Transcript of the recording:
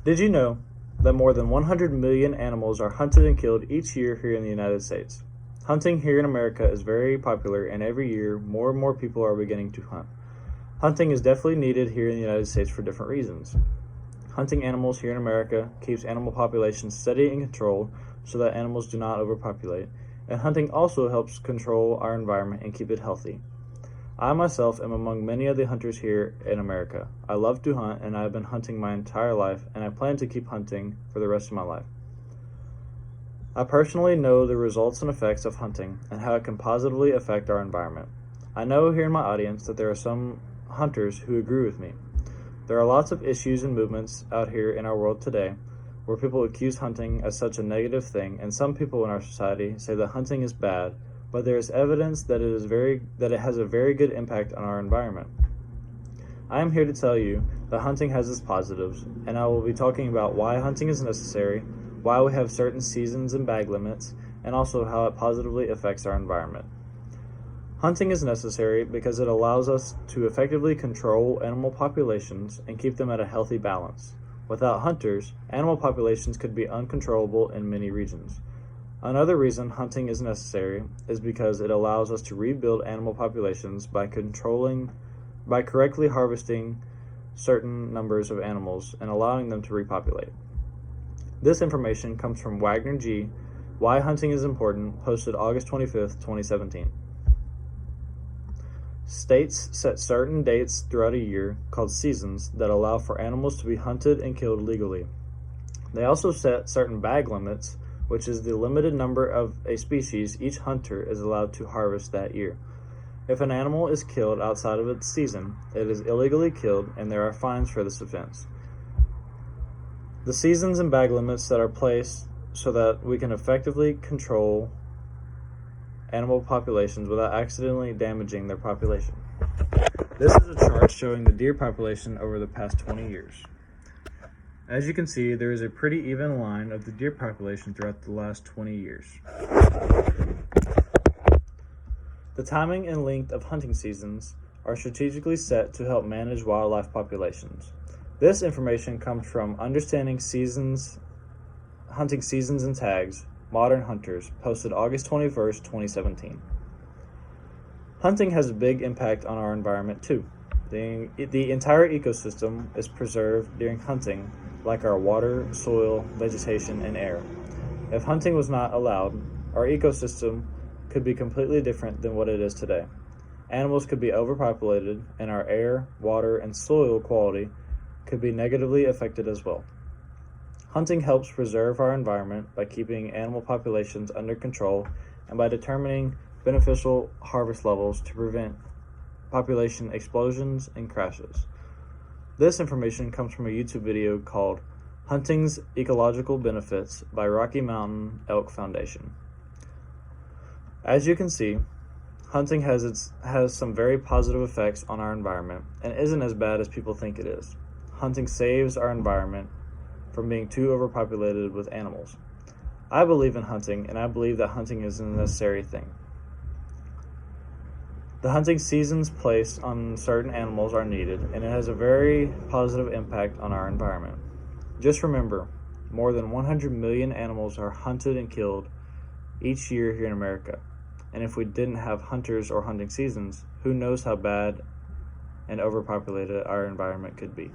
Did you know that more than 100 million animals are hunted and killed each year here in the United States? Hunting here in America is very popular, and every year more and more people are beginning to hunt. Hunting is definitely needed here in the United States for different reasons. Hunting animals here in America keeps animal populations steady and controlled so that animals do not overpopulate, and hunting also helps control our environment and keep it healthy. I myself am among many of the hunters here in America. I love to hunt, and I have been hunting my entire life, and I plan to keep hunting for the rest of my life. I personally know the results and effects of hunting and how it can positively affect our environment. I know here in my audience that there are some hunters who agree with me. There are lots of issues and movements out here in our world today where people accuse hunting as such a negative thing, and some people in our society say that hunting is bad, but there is evidence that it has a very good impact on our environment. I am here to tell you that hunting has its positives, and I will be talking about why hunting is necessary, why we have certain seasons and bag limits, and also how it positively affects our environment. Hunting is necessary because it allows us to effectively control animal populations and keep them at a healthy balance. Without hunters, animal populations could be uncontrollable in many regions. Another reason hunting is necessary is because it allows us to rebuild animal populations by correctly harvesting certain numbers of animals and allowing them to repopulate. This information comes from Wagner G. Why Hunting is Important, posted August 25th, 2017. States set certain dates throughout a year, called seasons, that allow for animals to be hunted and killed legally. They also set certain bag limits, which is the limited number of a species each hunter is allowed to harvest that year. If an animal is killed outside of its season, it is illegally killed, and there are fines for this offense. The seasons and bag limits that are placed so that we can effectively control animal populations without accidentally damaging their population. This is a chart showing the deer population over the past 20 years. As you can see, there is a pretty even line of the deer population throughout the last 20 years. The timing and length of hunting seasons are strategically set to help manage wildlife populations. This information comes from Understanding Seasons, Hunting Seasons and Tags, Modern Hunters, posted August 21st, 2017. Hunting has a big impact on our environment too. The entire ecosystem is preserved during hunting, like our water, soil, vegetation, and air. If hunting was not allowed, our ecosystem could be completely different than what it is today. Animals could be overpopulated, and our air, water, and soil quality could be negatively affected as well. Hunting helps preserve our environment by keeping animal populations under control and by determining beneficial harvest levels to prevent population explosions and crashes. This information comes from a YouTube video called Hunting's Ecological Benefits by Rocky Mountain Elk Foundation. As you can see, hunting has some very positive effects on our environment and isn't as bad as people think it is. Hunting saves our environment from being too overpopulated with animals. I believe in hunting, and I believe that hunting is a necessary thing. The hunting seasons placed on certain animals are needed, and it has a very positive impact on our environment. Just remember, more than 100 million animals are hunted and killed each year here in America. And if we didn't have hunters or hunting seasons, who knows how bad and overpopulated our environment could be.